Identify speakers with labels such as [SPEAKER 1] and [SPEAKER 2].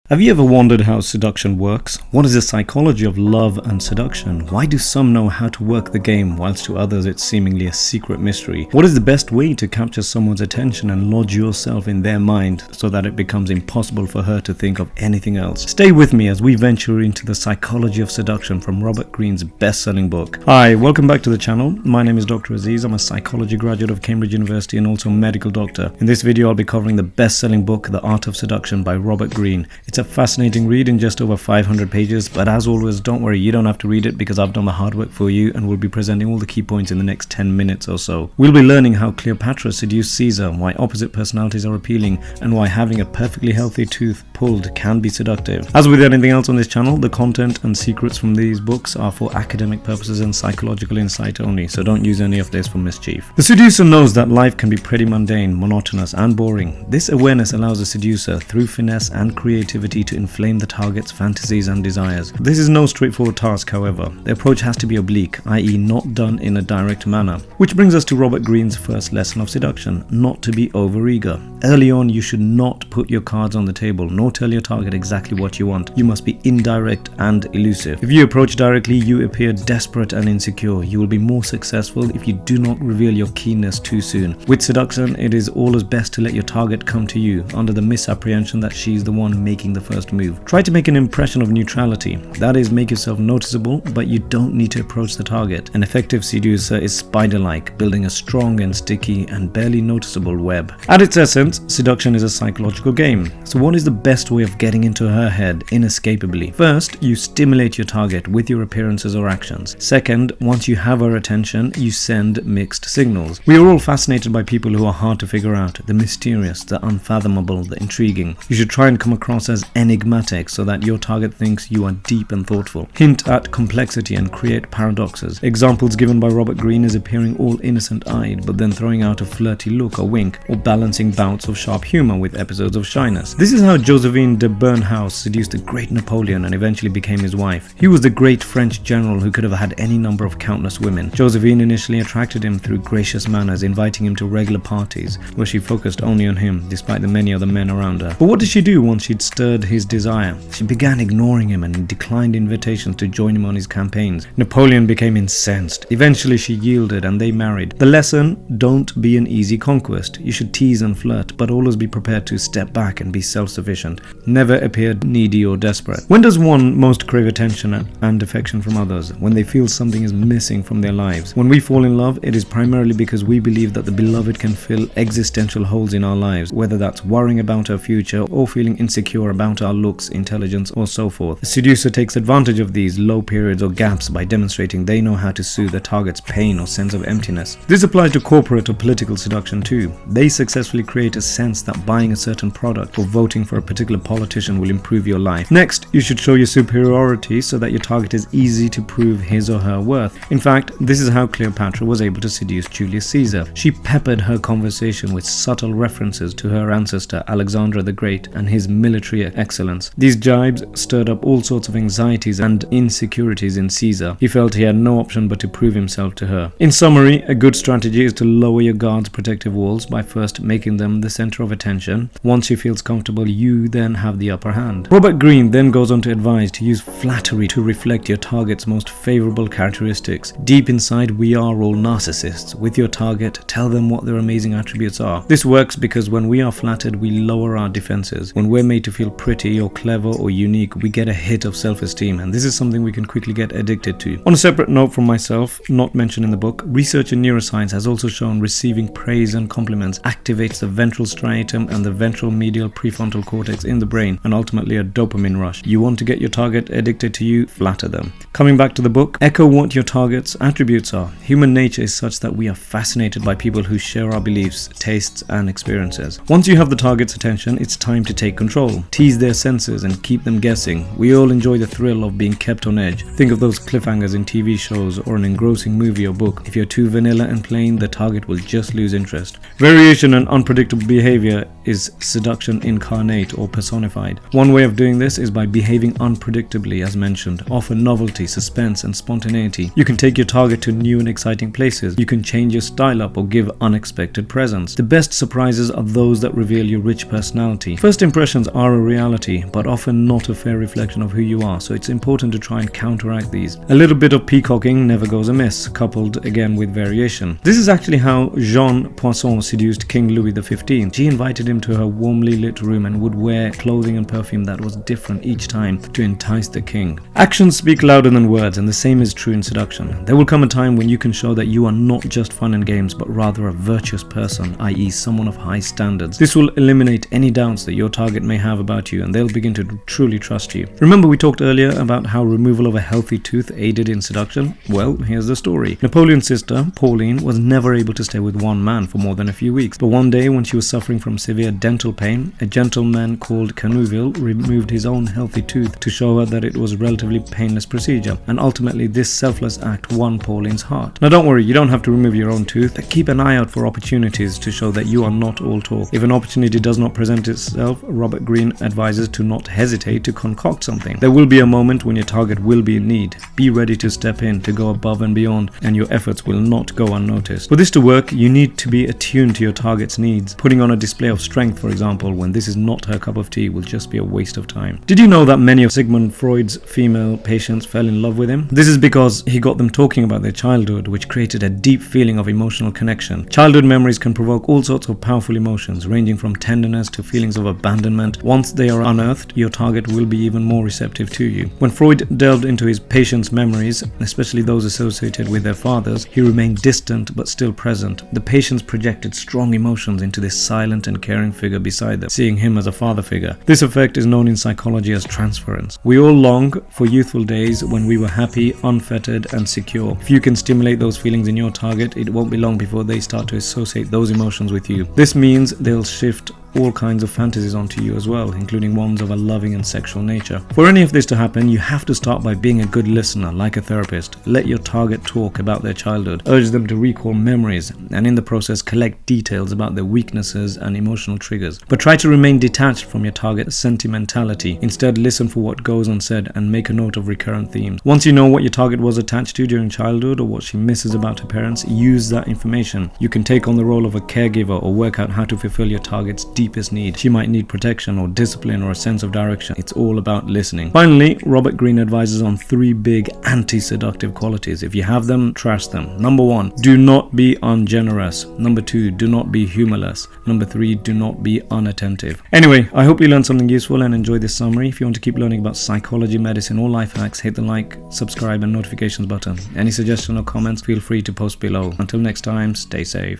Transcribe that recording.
[SPEAKER 1] Have you ever wondered how seduction works? What is the psychology of love and seduction? Why do some know how to work the game whilst to others it's seemingly a secret mystery? What is the best way to capture someone's attention and lodge yourself in their mind so that it becomes impossible for her to think of anything else? Stay with me as we venture into the psychology of seduction from Robert Greene's best-selling book. Hi, welcome back to the channel. My name is Dr Aziz. I'm a psychology graduate of Cambridge University and also a medical doctor. In this video I'll be covering the best-selling book The Art of Seduction by Robert Greene. It's a fascinating read in just over 500 pages, but as always, don't worry, you don't have to read it because I've done the hard work for you and will be presenting all the key points in the next 10 minutes or so. We'll be learning how Cleopatra seduced Caesar, why opposite personalities are appealing, and why having a perfectly healthy tooth pulled can be seductive. As with anything else on this channel, the content and secrets from these books are for academic purposes and psychological insight only, so don't use any of this for mischief. The seducer knows that life can be pretty mundane, monotonous, and boring. This awareness allows the seducer, through finesse and creativity, to inflame the target's fantasies and desires. This is no straightforward task, however. The approach has to be oblique, i.e. not done in a direct manner. Which brings us to Robert Greene's first lesson of seduction: not to be overeager. Early on, you should not put your cards on the table, nor tell your target exactly what you want. You must be indirect and elusive. If you approach directly, you appear desperate and insecure. You will be more successful if you do not reveal your keenness too soon. With seduction, it is always best to let your target come to you, under the misapprehension that she's the one making the first move. Try to make an impression of neutrality. That is, make yourself noticeable, but you don't need to approach the target. An effective seducer is spider-like, building a strong and sticky and barely noticeable web. At its essence, seduction is a psychological game. So what is the best way of getting into her head inescapably? First, you stimulate your target with your appearances or actions. Second, once you have her attention, you send mixed signals. We are all fascinated by people who are hard to figure out, the mysterious, the unfathomable, the intriguing. You should try and come across as enigmatic so that your target thinks you are deep and thoughtful. Hint at complexity and create paradoxes. Examples given by Robert Greene is appearing all innocent-eyed but then throwing out a flirty look or wink, or balancing bouts of sharp humor with episodes of shyness. This is how Josephine de Bernhouse seduced the great Napoleon and eventually became his wife. He was the great French general who could have had any number of countless women. Josephine initially attracted him through gracious manners, inviting him to regular parties where she focused only on him despite the many other men around her. But what did she do once she'd stirred his desire? She began ignoring him and declined invitations to join him on his campaigns. Napoleon became incensed. Eventually she yielded and they married. The lesson: don't be an easy conquest. You should tease and flirt, but always be prepared to step back and be self-sufficient. Never appear needy or desperate. When does one most crave attention and affection from others? When they feel something is missing from their lives. When we fall in love, it is primarily because we believe that the beloved can fill existential holes in our lives, whether that's worrying about our future or feeling insecure about our looks, intelligence, or so forth. The seducer takes advantage of these low periods or gaps by demonstrating they know how to soothe the target's pain or sense of emptiness. This applies to corporate or political seduction too. They successfully create a sense that buying a certain product or voting for a particular politician will improve your life. Next, you should show your superiority so that your target is easy to prove his or her worth. In fact, this is how Cleopatra was able to seduce Julius Caesar. She peppered her conversation with subtle references to her ancestor Alexander the Great and his military excellence. These jibes stirred up all sorts of anxieties and insecurities in Caesar. He felt he had no option but to prove himself to her. In summary, a good strategy is to lower your guard's protective walls by first making them the center of attention. Once she feels comfortable, you then have the upper hand. Robert Greene then goes on to advise to use flattery to reflect your target's most favorable characteristics. Deep inside, we are all narcissists. With your target, tell them what their amazing attributes are. This works because when we are flattered, we lower our defenses. When we're made to feel pretty or clever or unique, we get a hit of self-esteem, and this is something we can quickly get addicted to. On a separate note from myself, not mentioned in the book, research in neuroscience has also shown receiving praise and compliments activates the ventral striatum and the ventral medial prefrontal cortex in the brain, and ultimately a dopamine rush. You want to get your target addicted to you? Flatter them. Coming back to the book, echo what your target's attributes are. Human nature is such that we are fascinated by people who share our beliefs, tastes, and experiences. Once you have the target's attention, it's time to take control. Tease their senses and keep them guessing. We all enjoy the thrill of being kept on edge. Think of those cliffhangers in TV shows or an engrossing movie or book. If you're too vanilla and plain, the target will just lose interest. Variation and unpredictable behavior is seduction incarnate or personified. One way of doing this is by behaving unpredictably, as mentioned. Offer novelty, suspense, and spontaneity. You can take your target to new and exciting places. You can change your style up or give unexpected presents. The best surprises are those that reveal your rich personality. First impressions are a reality, but often not a fair reflection of who you are, so it's important to try and counteract these. A little bit of peacocking never goes amiss, coupled again with variation. This is actually how Jeanne Poisson seduced King Louis XV. She invited him to her warmly lit room and would wear clothing and perfume that was different each time to entice the king. Actions speak louder than words, and the same is true in seduction. There will come a time when you can show that you are not just fun and games, but rather a virtuous person, i.e. someone of high standards. This will eliminate any doubts that your target may have about you, and they'll begin to truly trust you. Remember we talked earlier about how removal of a healthy tooth aided in seduction? Well, here's the story. Napoleon's sister, Pauline, was never able to stay with one man for more than a few weeks, but one day when she was suffering from severe dental pain, a gentleman called Canouville removed his own healthy tooth to show her that it was a relatively painless procedure, and ultimately this selfless act won Pauline's heart. Now don't worry, you don't have to remove your own tooth. Keep an eye out for opportunities to show that you are not all talk. If an opportunity does not present itself, Robert Greene advises to not hesitate to concoct something. There will be a moment when your target will be in need. Be ready to step in, to go above and beyond, and your efforts will not go unnoticed. For this to work, you need to be attuned to your target's needs. Putting on a display of strength, for example, when this is not her cup of tea, will just be a waste of time. Did you know that many of Sigmund Freud's female patients fell in love with him? This is because he got them talking about their childhood, which created a deep feeling of emotional connection. Childhood memories can provoke all sorts of powerful emotions, ranging from tenderness to feelings of abandonment. Once they are unearthed, your target will be even more receptive to you. When Freud delved into his patients' memories, especially those associated with their fathers, he remained distant but still present. The patients projected strong emotions into this silent and caring figure beside them, seeing him as a father figure. This effect is known in psychology as transference. We all long for youthful days when we were happy, unfettered, and secure. If you can stimulate those feelings in your target, it won't be long before they start to associate those emotions with you. This means they'll shift all kinds of fantasies onto you as well, including ones of a loving and sexual nature. For any of this to happen, you have to start by being a good listener, like a therapist. Let your target talk about their childhood, urge them to recall memories, and in the process collect details about their weaknesses and emotional triggers. But try to remain detached from your target's sentimentality. Instead, listen for what goes unsaid and make a note of recurrent themes. Once you know what your target was attached to during childhood or what she misses about her parents, use that information. You can take on the role of a caregiver or work out how to fulfill your target's deepest need. She might need protection or discipline or a sense of direction. It's all about listening. Finally, Robert Greene advises on 3 big anti-seductive qualities. If you have them, trash them. Number 1, do not be ungenerous. Number 2, do not be humorless. Number 3, do not be unattentive. Anyway, I hope you learned something useful and enjoyed this summary. If you want to keep learning about psychology, medicine, or life hacks, hit the like, subscribe, and notifications button. Any suggestions or comments, feel free to post below. Until next time, stay safe.